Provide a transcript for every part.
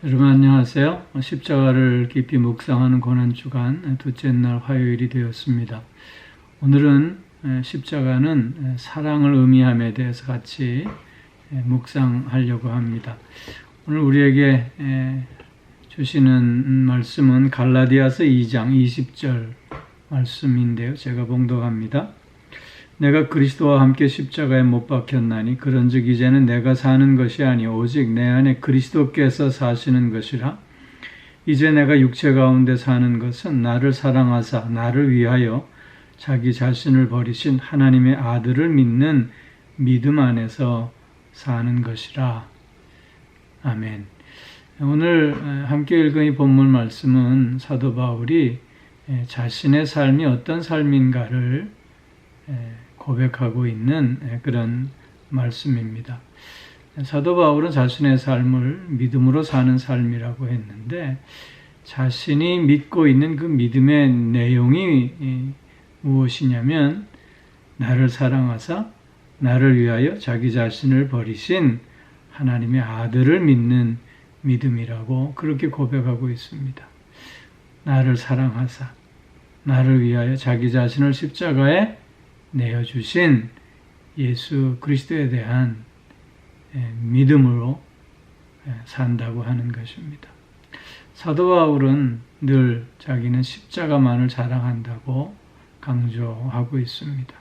여러분 안녕하세요. 십자가를 깊이 묵상하는 고난주간 둘째 날 화요일이 되었습니다. 오늘은 십자가는 사랑을 의미함에 대해서 같이 묵상하려고 합니다. 오늘 우리에게 주시는 말씀은 갈라디아서 2장 20절 말씀인데요. 제가 봉독합니다. 내가 그리스도와 함께 십자가에 못 박혔나니 그런즉 이제는 내가 사는 것이 아니요 오직 내 안에 그리스도께서 사시는 것이라. 이제 내가 육체 가운데 사는 것은 나를 사랑하사 나를 위하여 자기 자신을 버리신 하나님의 아들을 믿는 믿음 안에서 사는 것이라. 아멘. 오늘 함께 읽은 이 본문 말씀은 사도 바울이 자신의 삶이 어떤 삶인가를 고백하고 있는 그런 말씀입니다. 사도 바울은 자신의 삶을 믿음으로 사는 삶이라고 했는데, 자신이 믿고 있는 그 믿음의 내용이 무엇이냐면 나를 사랑하사 나를 위하여 자기 자신을 버리신 하나님의 아들을 믿는 믿음이라고 그렇게 고백하고 있습니다. 나를 사랑하사 나를 위하여 자기 자신을 십자가에 내어주신 예수 그리스도에 대한 믿음으로 산다고 하는 것입니다. 사도 바울은 늘 자기는 십자가만을 자랑한다고 강조하고 있습니다.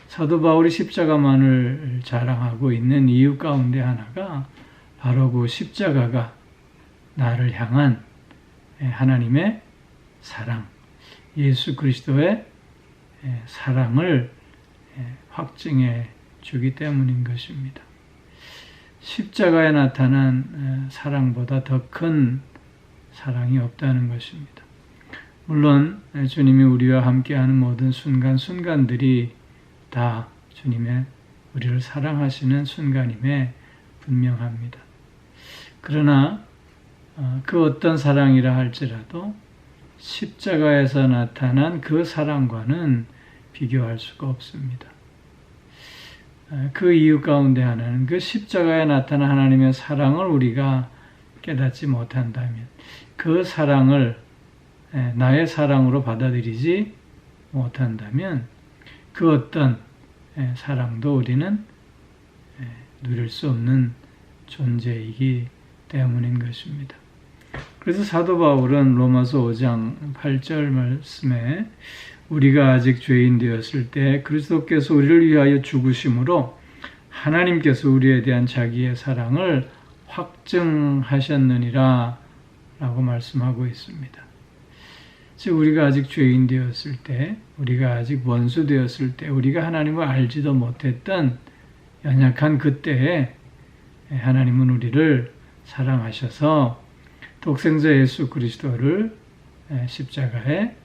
사도 바울이 십자가만을 자랑하고 있는 이유 가운데 하나가 바로 그 십자가가 나를 향한 하나님의 사랑, 예수 그리스도의 사랑을 확증해 주기 때문인 것입니다. 십자가에 나타난 사랑보다 더 큰 사랑이 없다는 것입니다. 물론 주님이 우리와 함께하는 모든 순간순간들이 다 주님의 우리를 사랑하시는 순간임에 분명합니다. 그러나 그 어떤 사랑이라 할지라도 십자가에서 나타난 그 사랑과는 비교할 수가 없습니다. 그 이유 가운데 하나는 그 십자가에 나타난 하나님의 사랑을 우리가 깨닫지 못한다면, 그 사랑을 나의 사랑으로 받아들이지 못한다면 그 어떤 사랑도 우리는 누릴 수 없는 존재이기 때문인 것입니다. 그래서 사도 바울은 로마서 5장 8절 말씀에 우리가 아직 죄인 되었을 때 그리스도께서 우리를 위하여 죽으심으로 하나님께서 우리에 대한 자기의 사랑을 확증하셨느니라 라고 말씀하고 있습니다. 즉 우리가 아직 죄인 되었을 때, 우리가 아직 원수 되었을 때, 우리가 하나님을 알지도 못했던 연약한 그때에 하나님은 우리를 사랑하셔서 독생자 예수 그리스도를 십자가에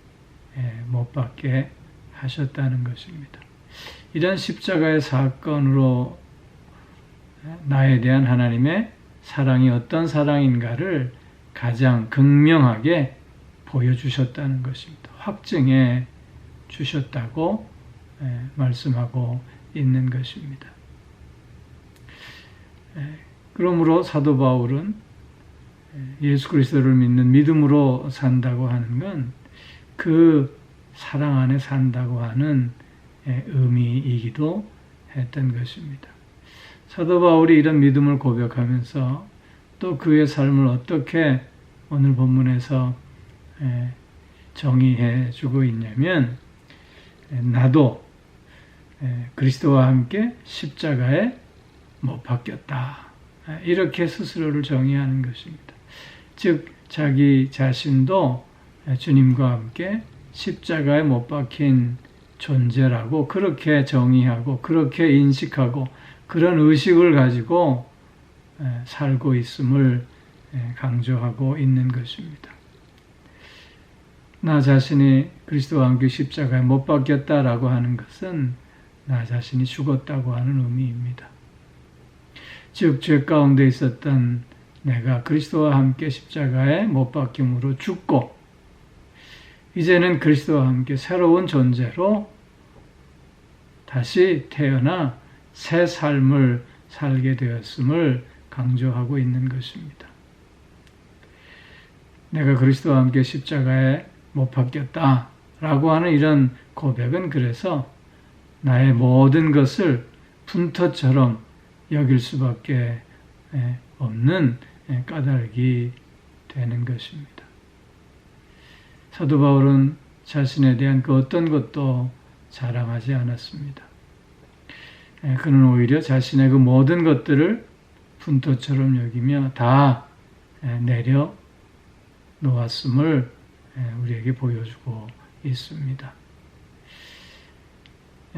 못 박게 하셨다는 것입니다. 이런 십자가의 사건으로 나에 대한 하나님의 사랑이 어떤 사랑인가를 가장 극명하게 보여주셨다는 것입니다. 확증해 주셨다고 말씀하고 있는 것입니다. 그러므로 사도 바울은 예수 그리스도를 믿는 믿음으로 산다고 하는 건 그 사랑 안에 산다고 하는 의미이기도 했던 것입니다. 사도 바울이 이런 믿음을 고백하면서 또 그의 삶을 어떻게 오늘 본문에서 정의해 주고 있냐면, 나도 그리스도와 함께 십자가에 못 박혔다, 이렇게 스스로를 정의하는 것입니다. 즉 자기 자신도 주님과 함께 십자가에 못 박힌 존재라고 그렇게 정의하고 그렇게 인식하고 그런 의식을 가지고 살고 있음을 강조하고 있는 것입니다. 나 자신이 그리스도와 함께 십자가에 못 박혔다라고 하는 것은 나 자신이 죽었다고 하는 의미입니다. 즉 죄 가운데 있었던 내가 그리스도와 함께 십자가에 못 박힘으로 죽고 이제는 그리스도와 함께 새로운 존재로 다시 태어나 새 삶을 살게 되었음을 강조하고 있는 것입니다. 내가 그리스도와 함께 십자가에 못 박혔다 라고 하는 이런 고백은 그래서 나의 모든 것을 분터처럼 여길 수밖에 없는 까닭이 되는 것입니다. 사도 바울은 자신에 대한 그 어떤 것도 자랑하지 않았습니다. 그는 오히려 자신의 그 모든 것들을 분토처럼 여기며 다 내려 놓았음을 우리에게 보여주고 있습니다.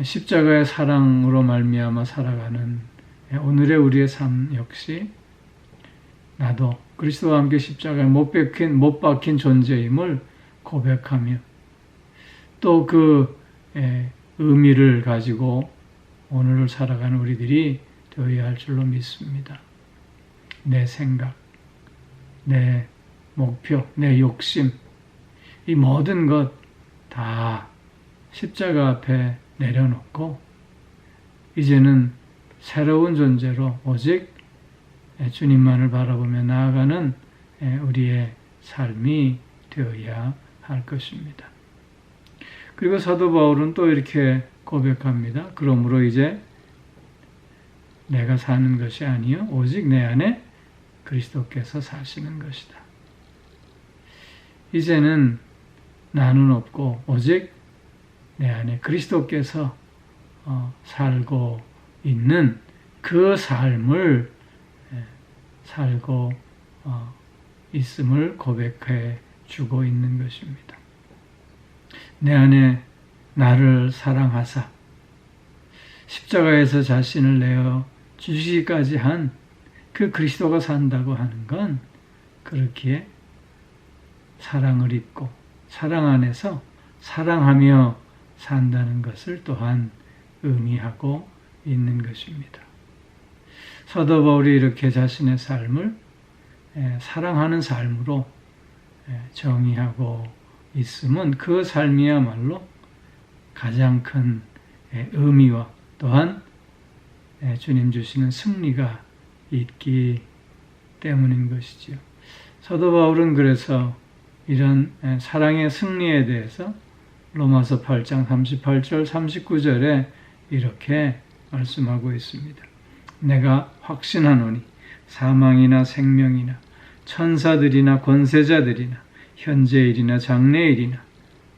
십자가의 사랑으로 말미암아 살아가는 오늘의 우리의 삶 역시 나도 그리스도와 함께 십자가에 못 박힌 존재임을 고백하며 또 그 의미를 가지고 오늘을 살아가는 우리들이 되어야 할 줄로 믿습니다. 내 생각, 내 목표, 내 욕심, 이 모든 것 다 십자가 앞에 내려놓고 이제는 새로운 존재로 오직 주님만을 바라보며 나아가는 우리의 삶이 되어야 할 것입니다. 그리고 사도 바울은 또 이렇게 고백합니다. 그러므로 이제 내가 사는 것이 아니요 오직 내 안에 그리스도께서 사시는 것이다. 이제는 나는 없고 오직 내 안에 그리스도께서 살고 있는 그 삶을 살고 있음을 고백해 주고 있는 것입니다. 내 안에 나를 사랑하사 십자가에서 자신을 내어 주시기까지 한 그 그리스도가 산다고 하는 건 그렇기에 사랑을 입고 사랑 안에서 사랑하며 산다는 것을 또한 의미하고 있는 것입니다. 사도 바울이 이렇게 자신의 삶을 사랑하는 삶으로 정의하고 있음은 그 삶이야말로 가장 큰 의미와 또한 주님 주시는 승리가 있기 때문인 것이지요. 사도 바울은 그래서 이런 사랑의 승리에 대해서 로마서 8장 38절 39절에 이렇게 말씀하고 있습니다. 내가 확신하노니 사망이나 생명이나 천사들이나 권세자들이나 현재일이나 장래일이나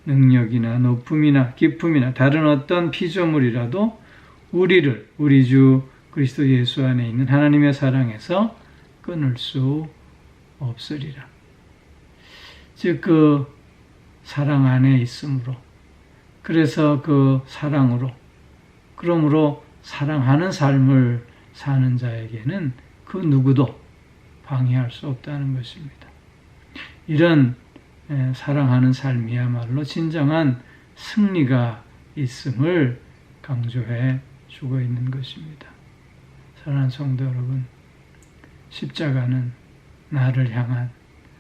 능력이나 높음이나 깊음이나 다른 어떤 피조물이라도 우리를 우리 주 그리스도 예수 안에 있는 하나님의 사랑에서 끊을 수 없으리라. 즉 그 사랑 안에 있으므로 그래서 그 사랑으로 그러므로 사랑하는 삶을 사는 자에게는 그 누구도 방해할 수 없다는 것입니다. 이런 사랑하는 삶이야말로 진정한 승리가 있음을 강조해 주고 있는 것입니다. 사랑하는 성도 여러분, 십자가는 나를 향한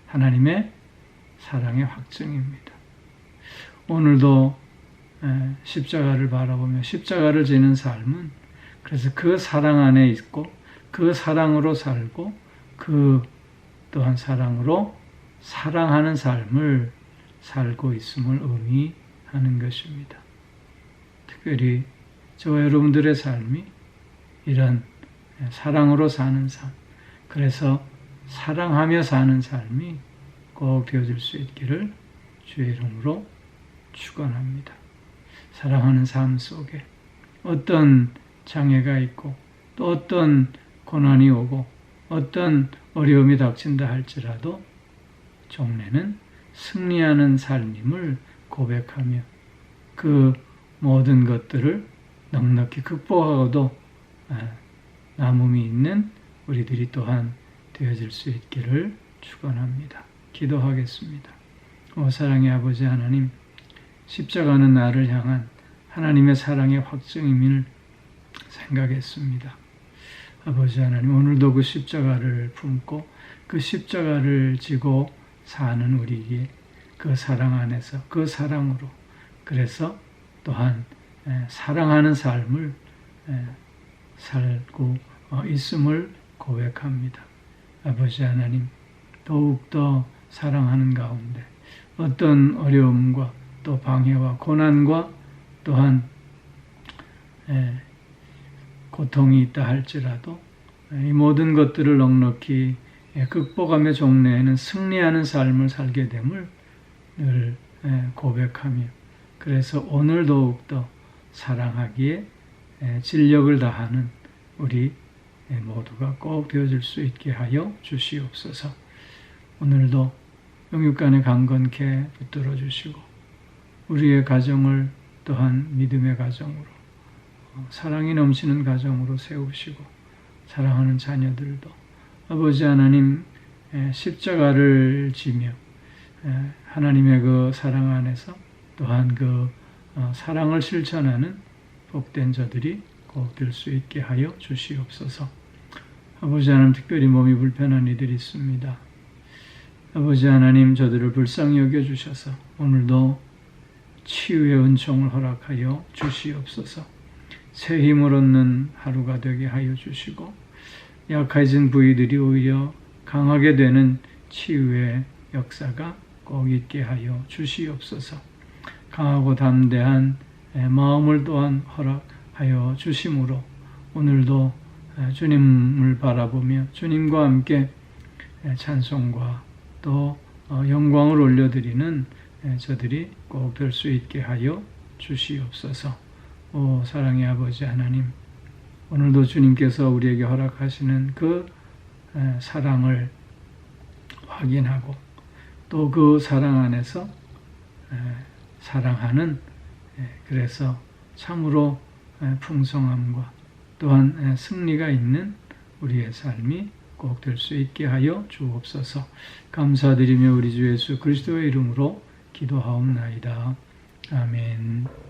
하나님의 사랑의 확증입니다. 오늘도 십자가를 바라보며 십자가를 지는 삶은 그래서 그 사랑 안에 있고 그 사랑으로 살고 그 또한 사랑으로 사랑하는 삶을 살고 있음을 의미하는 것입니다. 특별히 저와 여러분들의 삶이 이런 사랑으로 사는 삶, 그래서 사랑하며 사는 삶이 꼭 되어질 수 있기를 주의 이름으로 축원합니다. 사랑하는 삶 속에 어떤 장애가 있고 또 어떤 고난이 오고 어떤 어려움이 닥친다 할지라도 종래는 승리하는 삶임을 고백하며 그 모든 것들을 넉넉히 극복하고도 남음이 있는 우리들이 또한 되어질 수 있기를 축원합니다. 기도하겠습니다. 오 사랑의 아버지 하나님, 십자가는 나를 향한 하나님의 사랑의 확증임을 생각했습니다. 아버지 하나님, 오늘도 그 십자가를 품고 그 십자가를 지고 사는 우리에게 그 사랑 안에서 그 사랑으로 그래서 또한 사랑하는 삶을 살고 있음을 고백합니다. 아버지 하나님, 더욱더 사랑하는 가운데 어떤 어려움과 또 방해와 고난과 또한 고통이 있다 할지라도 이 모든 것들을 넉넉히 극복하며 종래에는 승리하는 삶을 살게 됨을 늘 고백하며 그래서 오늘 더욱더 사랑하기에 진력을 다하는 우리 모두가 꼭 되어질 수 있게 하여 주시옵소서. 오늘도 영육간에 강건케 붙들어 주시고 우리의 가정을 또한 믿음의 가정으로 사랑이 넘치는 가정으로 세우시고 사랑하는 자녀들도 아버지 하나님 십자가를 지며 하나님의 그 사랑 안에서 또한 그 사랑을 실천하는 복된 저들이 꼭 될 수 있게 하여 주시옵소서. 아버지 하나님 특별히 몸이 불편한 이들이 있습니다. 아버지 하나님 저들을 불쌍히 여겨주셔서 오늘도 치유의 은총을 허락하여 주시옵소서. 새 힘을 얻는 하루가 되게 하여 주시고 약해진 부위들이 오히려 강하게 되는 치유의 역사가 꼭 있게 하여 주시옵소서. 강하고 담대한 마음을 또한 허락하여 주심으로 오늘도 주님을 바라보며 주님과 함께 찬송과 또 영광을 올려드리는 저들이 꼭 될 수 있게 하여 주시옵소서. 오 사랑의 아버지 하나님, 오늘도 주님께서 우리에게 허락하시는 그 사랑을 확인하고 또 그 사랑 안에서 사랑하는 그래서 참으로 풍성함과 또한 승리가 있는 우리의 삶이 꼭 될 수 있게 하여 주옵소서. 감사드리며 우리 주 예수 그리스도의 이름으로 기도하옵나이다. 아멘.